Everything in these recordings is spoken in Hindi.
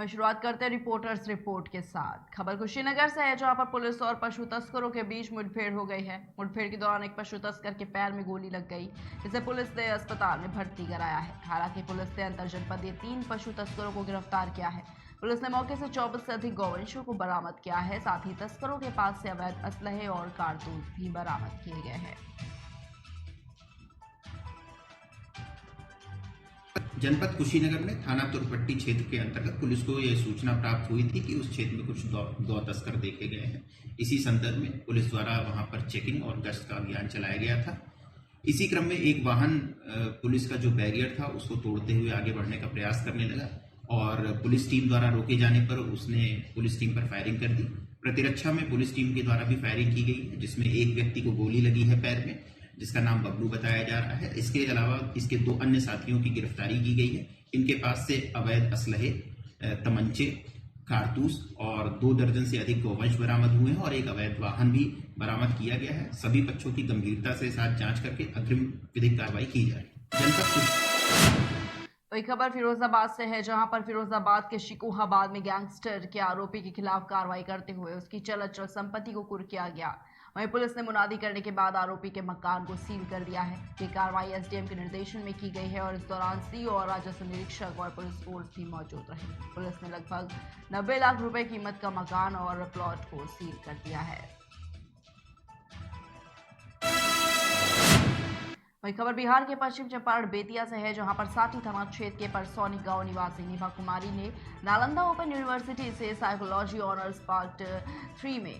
वहीं शुरुआत करते हैं रिपोर्टर्स रिपोर्ट के साथ। खबर कुशीनगर से है, जहां पर पुलिस और पशु तस्करों के बीच मुठभेड़ हो गई है। मुठभेड़ के दौरान एक पशु तस्कर के पैर में गोली लग गई, जिसे पुलिस ने अस्पताल में भर्ती कराया है। हालांकि पुलिस ने अंतरजनपदीय 3 पशु तस्करों को गिरफ्तार किया है। पुलिस ने मौके से 24 से अधिक गौवंशों को बरामद किया है। साथ ही तस्करों के पास से अवैध असलहे और कारतूस भी बरामद किए गए हैं। जनपद कुशीनगर में थाना तुरपट्टी क्षेत्र के अंतर्गत पुलिस को यह सूचना प्राप्त हुई थी कि उस क्षेत्र में कुछ गौ तस्कर देखे गए हैं। इसी संदर्भ में पुलिस द्वारा वहां पर चेकिंग और गश्त का अभियान चलाया गया था। इसी क्रम में एक वाहन पुलिस का जो बैरियर था उसको तोड़ते हुए आगे बढ़ने का प्रयास करने लगा और पुलिस टीम द्वारा रोके जाने पर उसने पुलिस टीम पर फायरिंग कर दी। प्रतिरक्षा में पुलिस टीम के द्वारा भी फायरिंग की गई है, जिसमें एक व्यक्ति को गोली लगी है पैर में, जिसका नाम बबलू बताया जा रहा है। इसके अलावा इसके 2 अन्य साथियों की गिरफ्तारी की गई है। इनके पास से अवैध असलहे, तमंचे, कारतूस और 2 दर्जन से अधिक गौवंश बरामद हुए हैं और एक अवैध वाहन भी बरामद किया गया है। सभी पक्षों की गंभीरता से साथ जांच करके अग्रिम विधिक कार्रवाई की जा रही है। वही खबर फिरोजाबाद से है, जहां पर फिरोजाबाद के शिकोहाबाद में गैंगस्टर के आरोपी के खिलाफ कार्रवाई करते हुए उसकी चल अचल संपत्ति को कुर्क किया गया। वहीं पुलिस ने मुनादी करने के बाद आरोपी के मकान को सील कर दिया है। ये कार्रवाई एसडीएम के निर्देशन में की गई है और इस दौरान सीओ और राजस्व निरीक्षक और पुलिस फोर्स भी मौजूद रहे। पुलिस ने लगभग 90 लाख रुपए कीमत का मकान और प्लॉट को सील कर दिया है। वही खबर बिहार के पश्चिम चंपारण बेतिया से है, जहां पर साठी थाना क्षेत्र के परसौनी गांव निवासी निभा कुमारी ने नालंदा ओपन यूनिवर्सिटी से साइकोलॉजी ऑनर्स पार्ट 3 में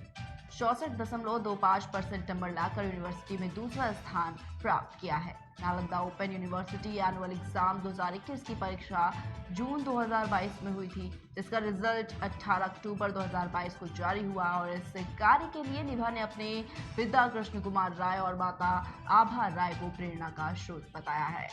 64.25% नंबर लाकर यूनिवर्सिटी में दूसरा स्थान प्राप्त किया है। Nalanda open university annual exam 2021 की परीक्षा जून 2022 में हुई थी, जिसका रिजल्ट 18 अक्टूबर 2022 को जारी हुआ और इस कार्य के लिए निभा ने अपने पिता कृष्ण कुमार राय और माता आभा राय को प्रेरणा का स्रोत बताया है।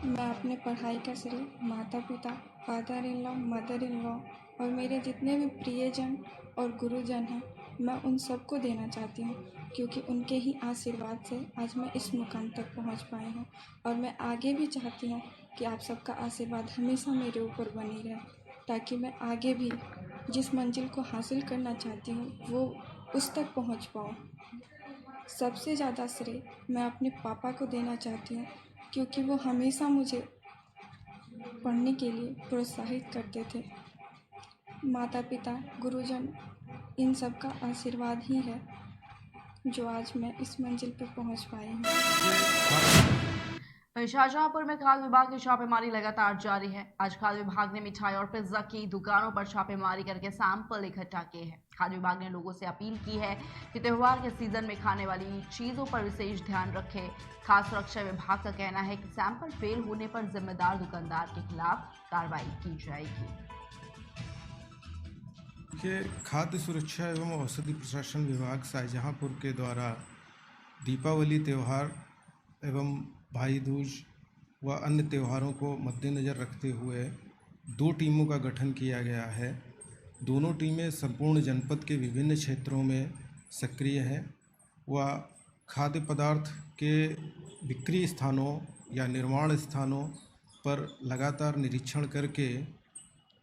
मैं अपने पढ़ाई का श्रेय माता पिता, father in law, mother in law और मेरे जितने भी प्रियजन और गुरुजन हैं, मैं उन सबको देना चाहती हूँ, क्योंकि उनके ही आशीर्वाद से आज मैं इस मुकाम तक पहुँच पाई हूँ। और मैं आगे भी चाहती हूँ कि आप सबका आशीर्वाद हमेशा मेरे ऊपर बनी रहे, ताकि मैं आगे भी जिस मंजिल को हासिल करना चाहती हूँ वो उस तक पहुँच पाऊँ। सबसे ज़्यादा श्रेय मैं अपने पापा को देना चाहती हूँ, क्योंकि वो हमेशा मुझे पढ़ने के लिए प्रोत्साहित करते थे। माता पिता, गुरुजन, इन सब का आशीर्वाद ही है जो आज मैं इस मंजिल पर पहुंच पाई हूँ। शाहजहांपुर में खाद्य विभाग की छापेमारी लगातार जारी है। आज खाद्य विभाग ने मिठाई और पिज्जा की दुकानों पर छापेमारी करके सैंपल इकट्ठा किए हैं। खाद्य विभाग ने लोगों से अपील की है कि त्योहार के सीजन में खाने वाली चीजों पर विशेष ध्यान रखें। खाद्य सुरक्षा विभाग का कहना है कि सैंपल फेल होने पर जिम्मेदार दुकानदार के खिलाफ कार्रवाई की जाएगी। खाद्य सुरक्षा एवं औषधि प्रशासन विभाग शाहजहांपुर के द्वारा दीपावली त्यौहार एवं भाई दूज व अन्य त्योहारों को मद्देनज़र रखते हुए 2 टीमों का गठन किया गया है। दोनों टीमें संपूर्ण जनपद के विभिन्न क्षेत्रों में सक्रिय हैं व खाद्य पदार्थ के बिक्री स्थानों या निर्माण स्थानों पर लगातार निरीक्षण करके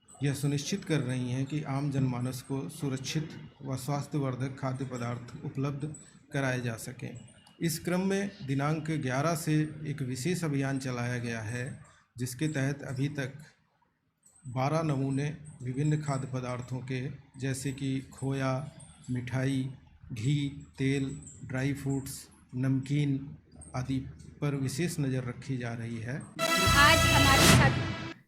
यह सुनिश्चित कर रही हैं कि आम जनमानस को सुरक्षित व स्वास्थ्यवर्धक खाद्य पदार्थ उपलब्ध कराए जा सकें। इस क्रम में दिनांक 11 से एक विशेष अभियान चलाया गया है, जिसके तहत अभी तक 12 नमूने विभिन्न खाद्य पदार्थों के, जैसे कि खोया, मिठाई, घी, तेल, ड्राई फ्रूट्स, नमकीन आदि पर विशेष नज़र रखी जा रही है। आज हमारी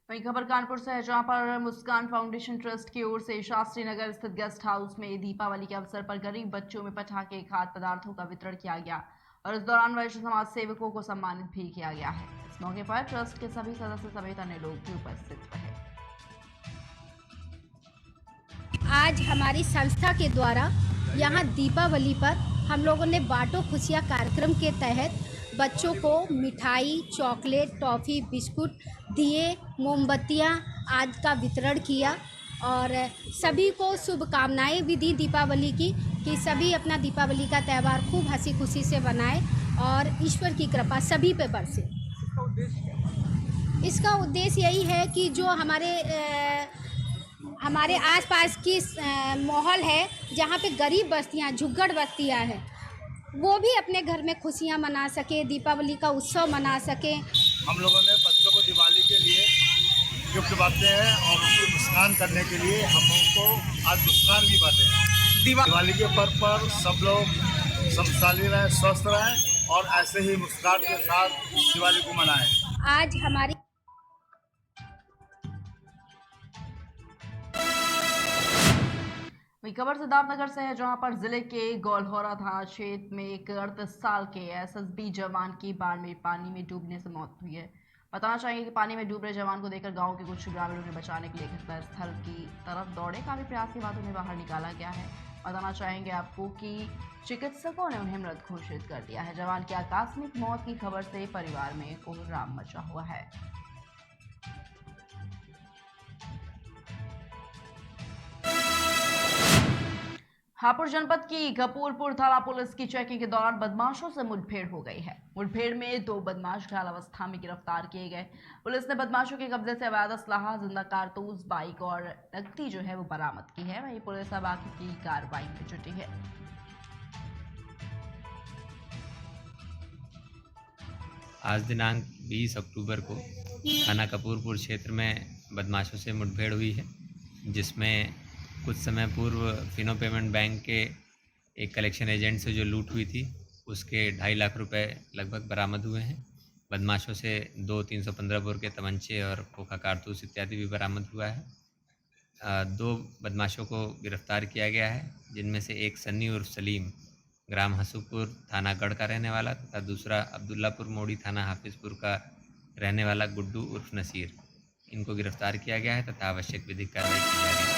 वही खबर कानपुर से है, जहां पर मुस्कान फाउंडेशन ट्रस्ट की ओर से शास्त्री नगर स्थित गेस्ट हाउस में दीपावली के अवसर पर गरीब बच्चों में पटाखे, खाद्य पदार्थों का वितरण किया गया और इस दौरान वरिष्ठ समाज सेवकों को सम्मानित भी किया गया है। इस मौके पर ट्रस्ट के सभी सदस्य समेत अन्य लोग भी उपस्थित रहे। आज हमारी संस्था के द्वारा यहाँ दीपावली पर हम लोगों ने बांटो खुशियाँ कार्यक्रम के तहत बच्चों को मिठाई, चॉकलेट, टॉफ़ी, बिस्कुट, दिए, मोमबत्तियाँ आदि का वितरण किया और सभी को शुभकामनाएं भी दी दीपावली की, कि सभी अपना दीपावली का त्यौहार खूब हंसी खुशी से बनाएं और ईश्वर की कृपा सभी पे बरसे। इसका उद्देश्य यही है कि जो हमारे आसपास की माहौल है, जहाँ पे गरीब बस्तियाँ, झुग्गड़ बस्तियाँ हैं, वो भी अपने घर में खुशियाँ मना सके, दीपावली का उत्सव मना सके। हम लोगों ने बच्चों को दिवाली के लिए गिफ्ट बांटते हैं और उसको मुस्कान करने के लिए हम उनको आज मुस्कान भी बांटे हैं। दिवाली के पर्व पर सब लोग समशाली रहें, स्वस्थ रहें और ऐसे ही मुस्कान के साथ दिवाली को मनाएं। आज हमारी वही खबर सिद्धार्थनगर से है, जहां पर जिले के गौलहौरा थाना क्षेत्र में एक 38 साल के एसएसबी जवान की बाढ़ में पानी में डूबने से मौत हुई है। बताना चाहिए कि पानी में डूब रहे जवान को देखकर गांव के कुछ ग्रामीणों ने बचाने के लिए घटनास्थल की तरफ दौड़े। काफी प्रयास के बाद उन्हें बाहर निकाला गया है। बताना चाहेंगे आपको कि चिकित्सकों ने उन्हें मृत घोषित कर दिया है। जवान की आकस्मिक मौत की खबर से परिवार में कोहराम मचा हुआ है। हापुड़ जनपद की कपूरपुर थाना पुलिस की चेकिंग के दौरान बदमाशों से मुठभेड़ हो गई है। मुठभेड़ में 2 बदमाश घायल अवस्था में गिरफ्तार किए गए। पुलिस ने बदमाशों के कब्जे से अवैध असलाहा, जिंदा कारतूस, बाइक और नकदी जो है वो बरामद की है। वहीं पुलिस अब आगे की कार्रवाई में जुटी है। आज दिनांक 20 अक्टूबर को थाना कपूरपुर क्षेत्र में बदमाशों से मुठभेड़ हुई है, जिसमें कुछ समय पूर्व फिनो पेमेंट बैंक के एक कलेक्शन एजेंट से जो लूट हुई थी उसके 2.5 लाख रुपए लगभग बरामद हुए हैं। बदमाशों से 2 315 बोर के तमंचे और खोखा कारतूस इत्यादि भी बरामद हुआ है। 2 बदमाशों को गिरफ्तार किया गया है, जिनमें से एक सन्नी उर्फ सलीम ग्राम हसूपुर थाना गढ़ का रहने वाला तथा दूसरा अब्दुल्लापुर मोड़ी थाना हाफिजपुर का रहने वाला गुड्डू उर्फ नसीर। इनको गिरफ्तार किया गया है तथा आवश्यक विधिक कार्रवाई की जा रही है।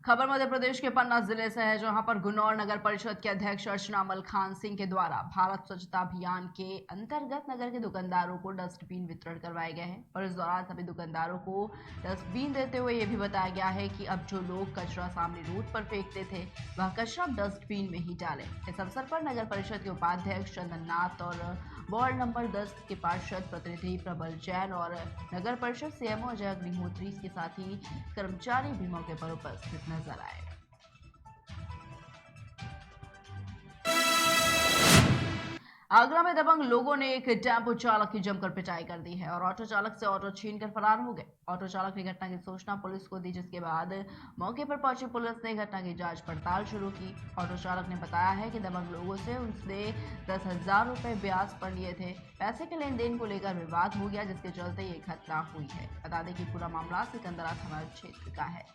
खबर मध्य प्रदेश के पन्ना जिले से है, जहां पर गुन्नौर नगर परिषद के अध्यक्ष अर्चना मल खान सिंह के द्वारा भारत स्वच्छता अभियान के अंतर्गत नगर के दुकानदारों को डस्टबिन वितरण करवाए गए हैं। और इस दौरान सभी दुकानदारों को डस्टबिन देते हुए ये भी बताया गया है कि अब जो लोग कचरा सामने रोड पर फेंकते थे वह कचरा डस्टबिन में ही डालें। इस अवसर पर नगर परिषद के उपाध्यक्ष चंदन नाथ और वार्ड नंबर 10 के पार्षद प्रतिनिधि प्रबल जैन और नगर परिषद सीएमओ अजय अग्निहोत्री के साथ ही कर्मचारी भी मौके पर उपस्थित नजर आए। आगरा में दबंग लोगों ने एक टेम्पो चालक की जमकर पिटाई कर दी है और ऑटो चालक से ऑटो छीनकर फरार हो गए। ऑटो चालक ने घटना की सूचना पुलिस को दी, जिसके बाद मौके पर पहुंची पुलिस ने घटना की जांच पड़ताल शुरू की। ऑटो चालक ने बताया है कि दबंग लोगों से उसने 10,000 रुपए ब्याज पर लिए थे। पैसे के लेन देन को लेकर विवाद हो गया, जिसके चलते ये घटना हुई है। बता दें कि पूरा मामला सिकंदरा थाना क्षेत्र का है।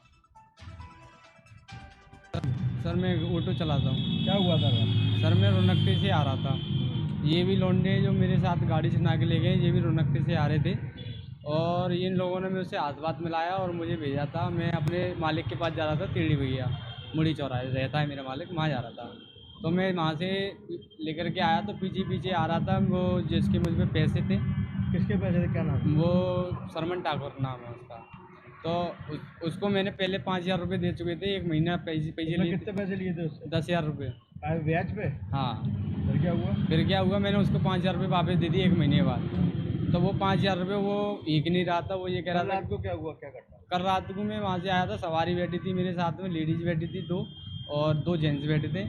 सर मैं ऑटो चलाता हूँ। क्या हुआ था सर? मैं रोनकते से आ रहा था। ये भी लौंडे जो मेरे साथ गाड़ी चुना के ले गए, ये भी रोनकते से आ रहे थे और इन लोगों ने मुझसे हाथ बात मिलाया और मुझे भेजा था। मैं अपने मालिक के पास जा रहा था, तिरड़ी भैया मुड़ी चौराहे रहता है मेरा मालिक, वहाँ जा रहा था। तो मैं वहाँ से लेकर के आया तो पीछे पीछे आ रहा था वो जिसके मुझ पर पैसे थे। किसके पैसे थे? क्या नाम? वो सरमन ठाकुर नाम है उसका। तो उसको मैंने पहले 5,000 रुपये दे चुके थे। 1 महीना पैसे लिए। कितने पैसे लिए थे उससे? 10,000 रुपये ब्याज पे? हाँ। फिर क्या हुआ? मैंने उसको 5,000 रुपये वापस दे दिए 1 महीने बाद। तो वो 5,000 रुपये वो एक नहीं रहा था, वो ये कह रहा था। रात को क्या हुआ? क्या करता? कल रात को मैं वहाँ से आया था, सवारी बैठी थी मेरे साथ में, लेडीज़ बैठी थी 2 और 2 जेंट्स बैठे थे।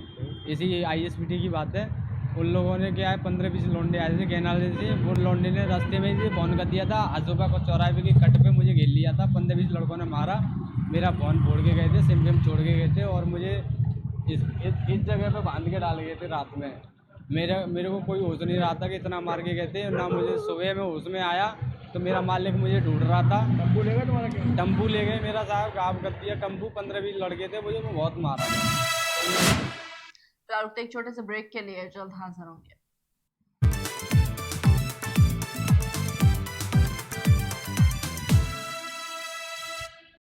इसी ISPT की बात है। उन लोगों ने क्या है 15-20 लौंडे आए थे गहनाले से। वो लौंडे ने रास्ते में से फोन कर दिया था, अशोका को चौराहे के कट पे मुझे घेर लिया था। 15-20 लड़कों ने मारा, मेरा फोन फोड़ के गए थे, सिम विम छोड़ के गए थे और मुझे इस जगह पे बांध के डाल गए थे रात में। मेरे को कोई होश नहीं रहा था कि इतना मार के गए थे ना। मुझे सुबह में होश में आया तो मेरा मालिक मुझे ढूंढ रहा था। टम्पू ले गए तुम्हारा? क्या टम्पू ले गए मेरा साहब, गाँव कर दिया टम्पू। 15-20 लड़के थे, मुझे वो बहुत मारा। एक छोटे से ब्रेक के लिए जल्द हाजिर होंगे।